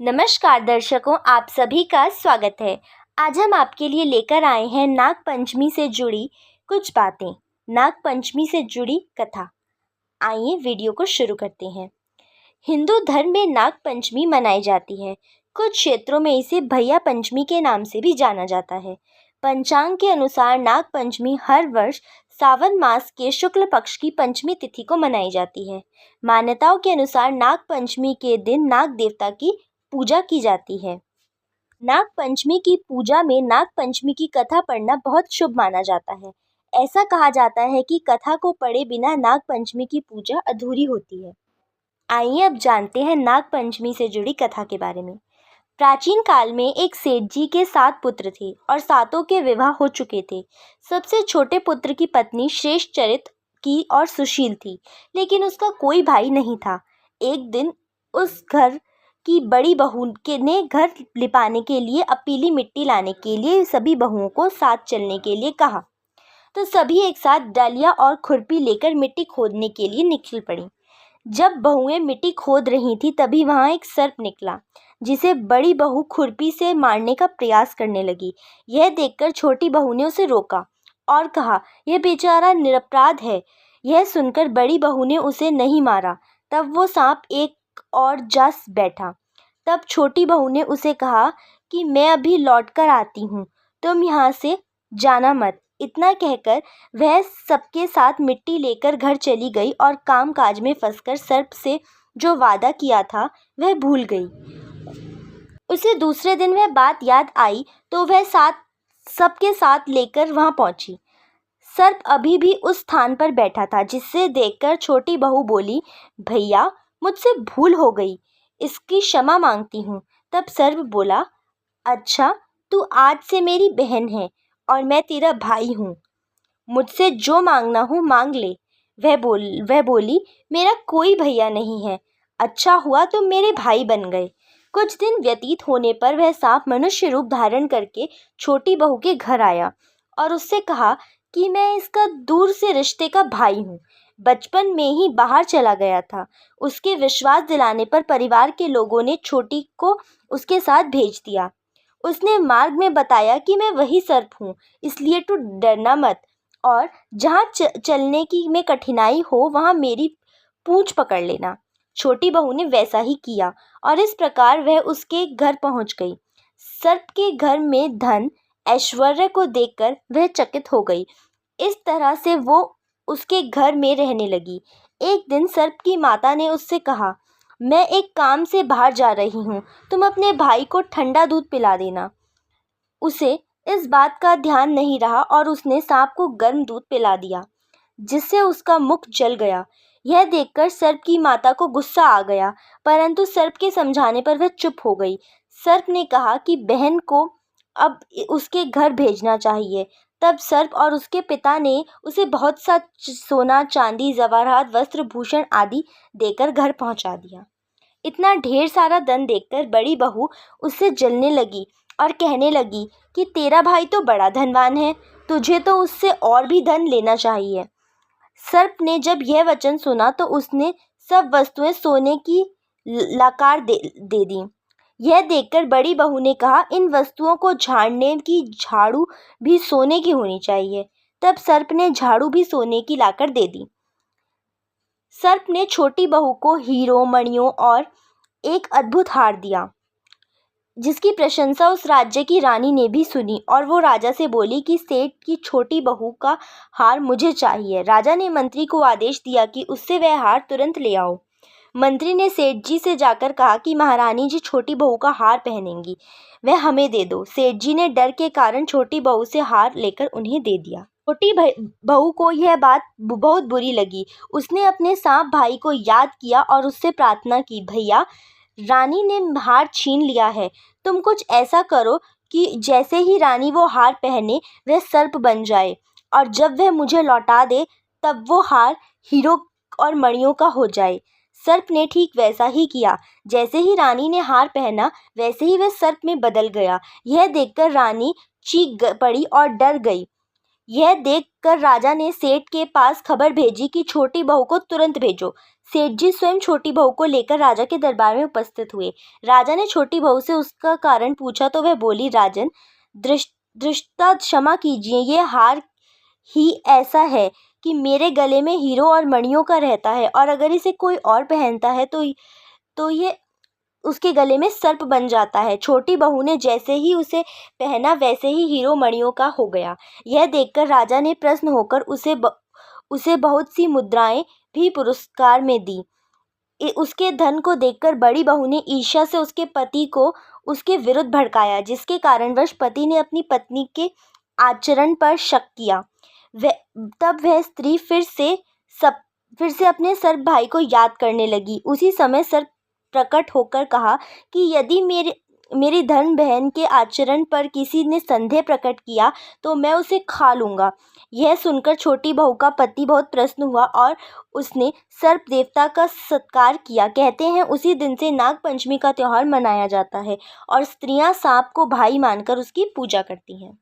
नमस्कार दर्शकों, आप सभी का स्वागत है। आज हम आपके लिए लेकर आए हैं नाग पंचमी से जुड़ी कुछ बातें, नाग पंचमी से जुड़ी कथा। आइए वीडियो को शुरू करते हैं। हिंदू धर्म में नाग पंचमी मनाई जाती है। कुछ क्षेत्रों में इसे भैया पंचमी के नाम से भी जाना जाता है। पंचांग के अनुसार नाग पंचमी हर वर्ष सावन मास के शुक्ल पक्ष की पंचमी तिथि को मनाई जाती है। मान्यताओं के अनुसार नाग पंचमी के दिन नाग देवता की पूजा की जाती है। नाग पंचमी की पूजा में नाग पंचमी की कथा पढ़ना बहुत शुभ माना जाता है। ऐसा कहा जाता है कि कथा को पढ़े बिना नाग पंचमी की पूजा अधूरी होती है। आइए अब जानते हैं नाग पंचमी से जुड़ी कथा के बारे में। प्राचीन काल में एक सेठ जी के 7 पुत्र थे और सातों के विवाह हो चुके थे। सबसे छोटे पुत्र की पत्नी श्रेष्ठ चरित्र की और सुशील थी, लेकिन उसका कोई भाई नहीं था। एक दिन उस घर की बड़ी बहू ने घर लिपाने के लिए पीली मिट्टी लाने के लिए सभी बहुओं को साथ चलने के लिए कहा। तो सभी एक साथ डलिया और खुरपी लेकर मिट्टी खोदने के लिए निकल पड़ी। जब बहुएं मिट्टी खोद रही थी तभी वहां एक सर्प निकला, जिसे बड़ी बहू खुरपी से मारने का प्रयास करने लगी। यह देखकर छोटी बहू ने उसे रोका और कहा, यह बेचारा निरपराध है। यह सुनकर बड़ी बहू ने उसे नहीं मारा। तब वो सांप एक और जा बैठा। तब छोटी बहू ने उसे कहा कि मैं अभी लौट कर आती हूँ, तुम यहाँ से जाना मत। इतना कहकर वह सबके साथ मिट्टी लेकर घर चली गई और काम काज में फंसकर सर्प से जो वादा किया था वह भूल गई। उसे दूसरे दिन वह बात याद आई तो वह सबके साथ लेकर वहां पहुंची। सर्प अभी भी उस स्थान पर बैठा था, जिसे देखकर छोटी बहू बोली, भैया मुझसे भूल हो गई, इसकी क्षमा मांगती हूँ। तब सर्प बोला, अच्छा तू आज से मेरी बहन है और मैं तेरा भाई हूँ, मुझसे जो मांगना हो मांग ले। वह बोली, मेरा कोई भैया नहीं है, अच्छा हुआ तुम मेरे भाई बन गए। कुछ दिन व्यतीत होने पर वह सांप मनुष्य रूप धारण करके छोटी बहू के घर आया और उससे कहा कि मैं इसका दूर से रिश्ते का भाई हूँ, बचपन में ही बाहर चला गया था। उसके विश्वास दिलाने पर परिवार के लोगों ने छोटी को उसके साथ भेज दिया। उसने मार्ग में बताया कि मैं वही सर्प हूँ, इसलिए तू डरना मत और जहाँ चलने की में कठिनाई हो वहाँ मेरी पूंछ पकड़ लेना। छोटी बहू ने वैसा ही किया और इस प्रकार वह उसके घर पहुँच गई। सर्प के घर में धन ऐश्वर्य को देखकर वह चकित हो गई। इस तरह से वो उसके घर में रहने लगी। एक दिन सर्प की माता ने उससे कहा, मैं एक काम से बाहर जा रही हूँ, तुम अपने भाई को ठंडा दूध पिला देना। उसे इस बात का ध्यान नहीं रहा और उसने सांप को गर्म दूध पिला दिया, जिससे उसका मुख जल गया। यह देखकर सर्प की माता को गुस्सा आ गया, परंतु सर्प के समझाने पर वह चुप हो गई। सर्प ने कहा कि बहन को अब उसके घर भेजना चाहिए। तब सर्प और उसके पिता ने उसे बहुत सा सोना, चांदी, जवाहरात, वस्त्र, भूषण आदि देकर घर पहुंचा दिया। इतना ढेर सारा धन देखकर बड़ी बहू उससे जलने लगी और कहने लगी कि तेरा भाई तो बड़ा धनवान है, तुझे तो उससे और भी धन लेना चाहिए। सर्प ने जब यह वचन सुना तो उसने सब वस्तुएं सोने की लकार दे दी। यह देखकर बड़ी बहू ने कहा, इन वस्तुओं को झाड़ने की झाड़ू भी सोने की होनी चाहिए। तब सर्प ने झाड़ू भी सोने की लाकर दे दी। सर्प ने छोटी बहू को हीरों, मणियों और एक अद्भुत हार दिया, जिसकी प्रशंसा उस राज्य की रानी ने भी सुनी और वो राजा से बोली कि सेठ की छोटी बहू का हार मुझे चाहिए। राजा ने मंत्री को आदेश दिया कि उससे वह हार तुरंत ले आओ। मंत्री ने सेठ जी से जाकर कहा कि महारानी जी छोटी बहू का हार पहनेंगी, वह हमें दे दो। सेठ जी ने डर के कारण छोटी बहू से हार लेकर उन्हें दे दिया। छोटी बहू को यह बात बहुत बुरी लगी। उसने अपने सांप भाई को याद किया और उससे प्रार्थना की, भैया रानी ने हार छीन लिया है, तुम कुछ ऐसा करो कि जैसे ही रानी वो हार पहने वह सर्प बन जाए और जब वह मुझे लौटा दे तब वो हार हीरो और मणियों का हो जाए। सर्प ने ठीक वैसा ही किया। जैसे ही रानी ने हार पहना वैसे ही वह सर्प में बदल गया। यह देखकर रानी चीख पड़ी और डर गई। यह देखकर राजा ने सेठ के पास खबर भेजी कि छोटी बहू को तुरंत भेजो। सेठ जी स्वयं छोटी बहू को लेकर राजा के दरबार में उपस्थित हुए। राजा ने छोटी बहू से उसका कारण पूछा तो वह बोली, राजन, धृष्टता क्षमा कीजिए, ये हार ही ऐसा है कि मेरे गले में हीरो और मणियों का रहता है, और अगर इसे कोई और पहनता है तो ये उसके गले में सर्प बन जाता है। छोटी बहू ने जैसे ही उसे पहना वैसे ही हीरो मणियों का हो गया। यह देखकर राजा ने प्रसन्न होकर उसे बहुत सी मुद्राएं भी पुरस्कार में दी। उसके धन को देखकर बड़ी बहू ने ईर्ष्या से उसके पति को उसके विरुद्ध भड़काया, जिसके कारणवश पति ने अपनी पत्नी के आचरण पर शक किया। तब वह स्त्री फिर से अपने सर्प भाई को याद करने लगी। उसी समय सर्प प्रकट होकर कहा कि यदि मेरी धन बहन के आचरण पर किसी ने संदेह प्रकट किया तो मैं उसे खा लूँगा। यह सुनकर छोटी बहू का पति बहुत प्रसन्न हुआ और उसने सर्प देवता का सत्कार किया। कहते हैं उसी दिन से नाग पंचमी का त्यौहार मनाया जाता है और स्त्रियां सांप को भाई मानकर उसकी पूजा करती हैं।